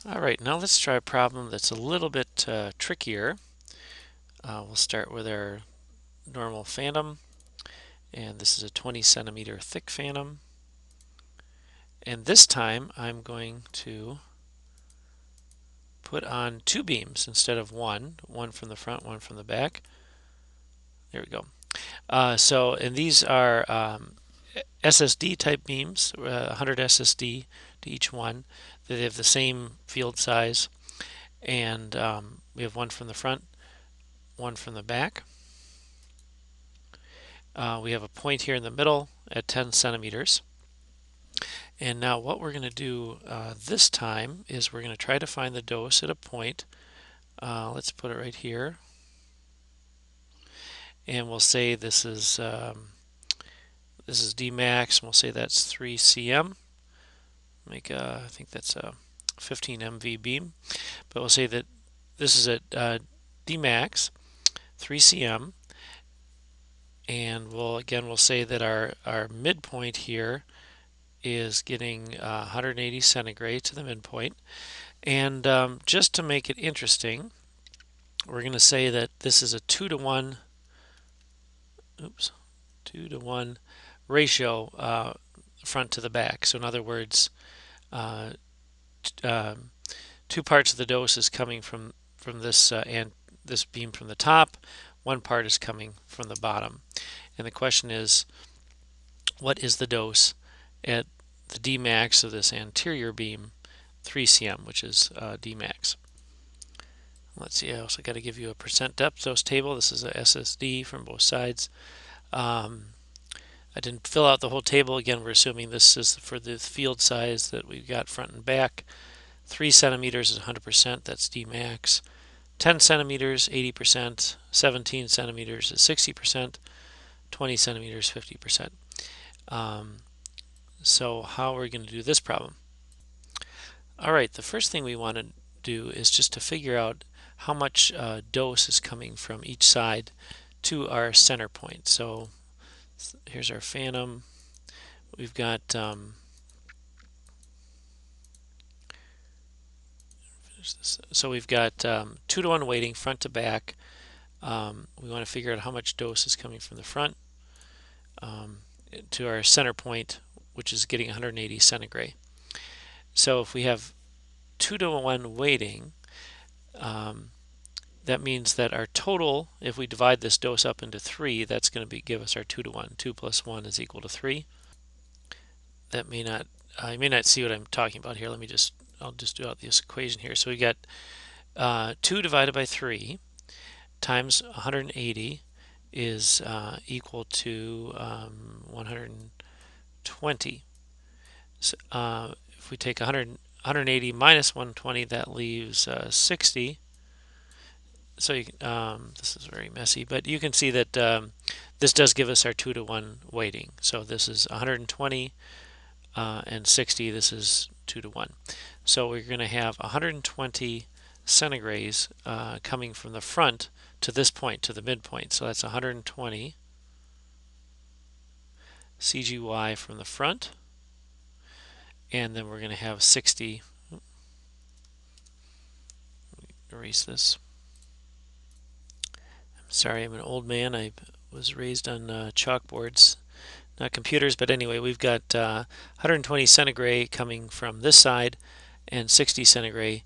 Alright, now let's try a problem that's a little bit trickier. We'll start with our normal phantom, and this is a 20 centimeter thick phantom. And this time I'm going to put on two beams instead of one from the front, one from the back. There we go. And these are SSD type beams, 100 SSD to each one. They have the same field size, and we have one from the front, one from the back. We have a point here in the middle at 10 centimeters. And now what we're going to do this time is we're going to try to find the dose at a point. Let's put it right here. And we'll say this is D max, and we'll say that's 3 cm. I think that's a 15 MV beam. But we'll say that this is at D max, 3 cm. And we'll say that our midpoint here is getting 180 centigrade to the midpoint. And just to make it interesting, we're going to say that this is a 2-to-1 ratio front to the back. So in other words, two parts of the dose is coming from this and this beam from the top. One part is coming from the bottom. And the question is, what is the dose at the D max of this anterior beam, 3 cm, which is D max? Let's see, I also got to give you a percent depth dose table. This is a SSD from both sides. I didn't fill out the whole table. Again, we're assuming this is for the field size that we've got front and back. 3 centimeters is 100%, that's D max. 10 centimeters, 80%. 17 centimeters is 60%. 20 centimeters, 50%. So how are we going to do this problem? Alright, the first thing we want to do is just to figure out how much dose is coming from each side to our center point. So here's our phantom. We've got 2-to-1 weighting front to back. We want to figure out how much dose is coming from the front to our center point, which is getting 180 centigrade. So if we have 2-to-1 weighting, that means that our total, if we divide this dose up into 3, that's going to give us our 2-to-1. 2 plus 1 is equal to 3. That may not, you may not see what I'm talking about here. I'll just do out this equation here. So we got 2 divided by 3 times 180 is equal to 120. So, if we take 180 minus 120, that leaves 60. So this is very messy, but you can see that this does give us our 2-to-1 weighting. So this is 120 and 60. This is 2-to-1. So we're going to have 120 centigrades coming from the front to this point, to the midpoint. So that's 120 CGY from the front. And then we're going to have 60. Erase this. I'm sorry, I'm an old man. I was raised on chalkboards, not computers. But anyway, we've got 120 centigrade coming from this side and 60 centigrade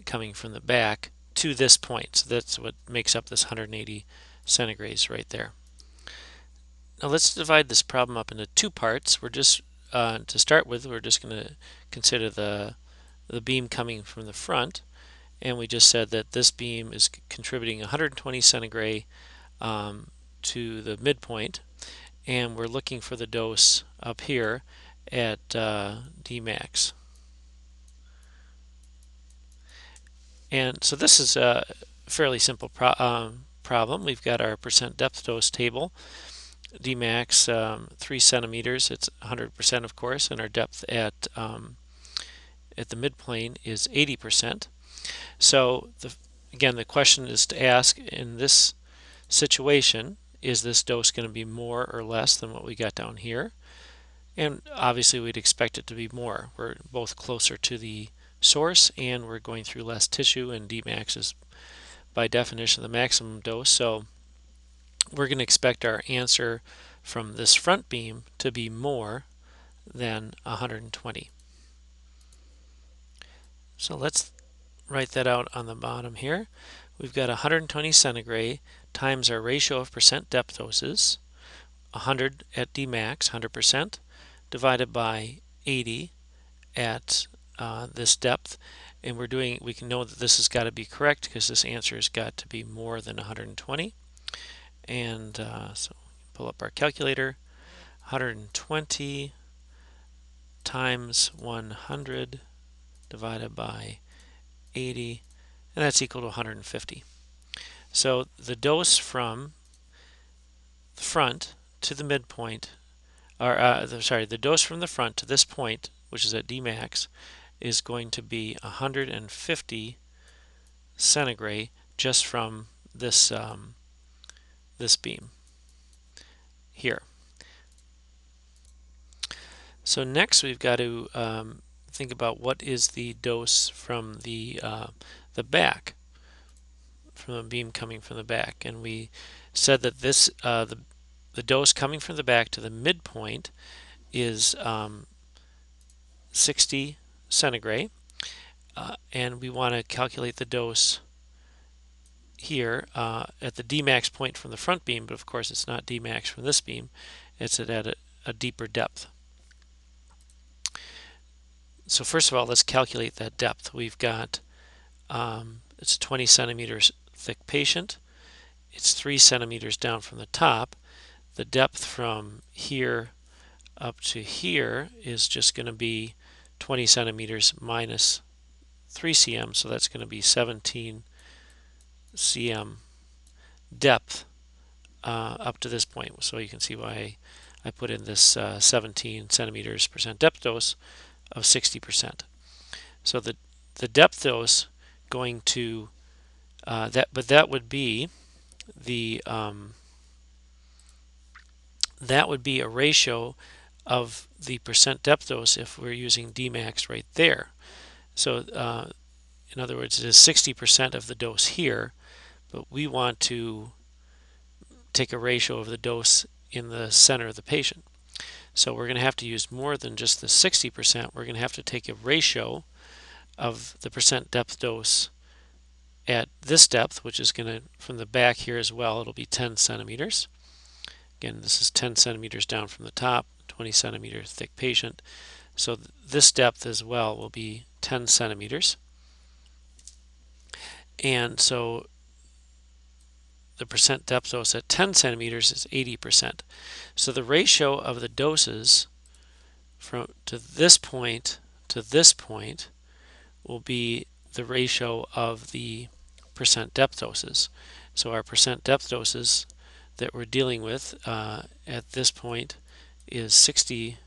coming from the back to this point. So that's what makes up this 180 centigrades right there. Now let's divide this problem up into two parts. We're just to start with, we're just going to consider the beam coming from the front, and we just said that this beam is contributing 120 centigrade to the midpoint, and we're looking for the dose up here at D max. And so this is a fairly simple problem. We've got our percent depth dose table. D max 3 centimeters, it's 100% of course, and our depth at the midplane is 80%. So again, the question is to ask, in this situation, is this dose going to be more or less than what we got down here? And obviously we'd expect it to be more. We're both closer to the source, and we're going through less tissue, and Dmax is by definition the maximum dose. So we're going to expect our answer from this front beam to be more than 120. So let's write that out on the bottom here. We've got 120 centigrade times our ratio of percent depth doses, 100 at Dmax, 100%, divided by 80 at this depth. And we can know that this has got to be correct because this answer has got to be more than 120. And so pull up our calculator. 120 times 100 divided by 80, and that's equal to 150. So the dose from the front to the midpoint, or the dose from the front to this point, which is at Dmax, is going to be 150 centigrade just from this this beam here. So next we've got to think about what is the dose from the back, from the beam coming from the back, and we said that this the dose coming from the back to the midpoint is 60 centigrade, and we want to calculate the dose here at the Dmax point from the front beam, but of course it's not Dmax from this beam, it's at a deeper depth. So first of all, let's calculate that depth. We've got it's 20 centimeters thick patient. It's 3 centimeters down from the top. The depth from here up to here is just going to be 20 centimeters minus 3 cm, so that's going to be 17 cm depth up to this point. So you can see why I put in this 17 centimeters percent depth dose of 60%. So the depth dose going to that would be the that would be a ratio of the percent depth dose if we're using Dmax right there. So in other words, it is 60% of the dose here, but we want to take a ratio of the dose in the center of the patient. So we're going to have to use more than just the 60%. We're going to have to take a ratio of the percent depth dose at this depth, which is going to, from the back here as well, it'll be 10 centimeters. Again, this is 10 centimeters down from the top, 20 centimeter thick patient. So this depth as well will be 10 centimeters. And so the percent depth dose at 10 centimeters is 80%. So the ratio of the doses from to this point will be the ratio of the percent depth doses. So our percent depth doses that we're dealing with at this point is 60%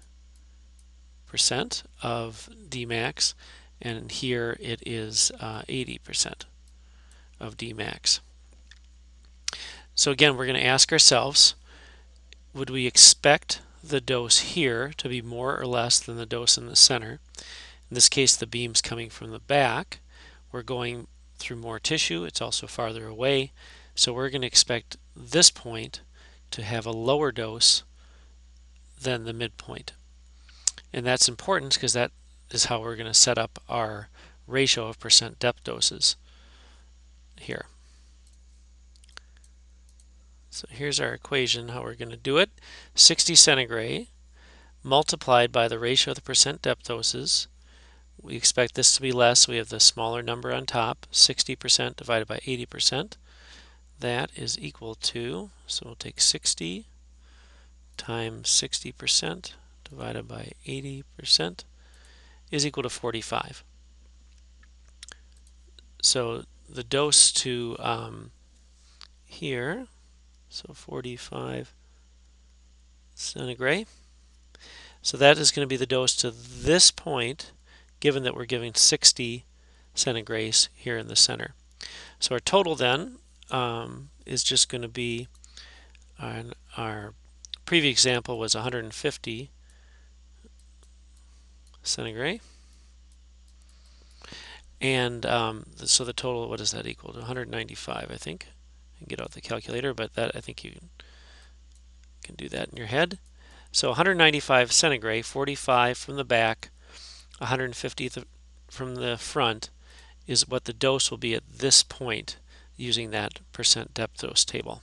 of Dmax, and here it is 80% of Dmax. So again, we're going to ask ourselves, would we expect the dose here to be more or less than the dose in the center? In this case, the beam's coming from the back. We're going through more tissue. It's also farther away. So we're going to expect this point to have a lower dose than the midpoint. And that's important because that is how we're going to set up our ratio of percent depth doses here. So here's our equation, how we're going to do it. 60 centigrade multiplied by the ratio of the percent depth doses. We expect this to be less, so we have the smaller number on top, 60% divided by 80%. That is equal to, so we'll take 60 times 60% divided by 80% is equal to 45. So the dose to here, so 45 centigrade. So that is going to be the dose to this point, given that we're giving 60 centigrades here in the center. So our total then is just going to be, our previous example was 150 centigrade. And so the total, what does that equal to? 195, I think. I can get out the calculator, but that I think you can do that in your head. So 195 centigrade, 45 from the back, 150 from the front is what the dose will be at this point using that percent depth dose table.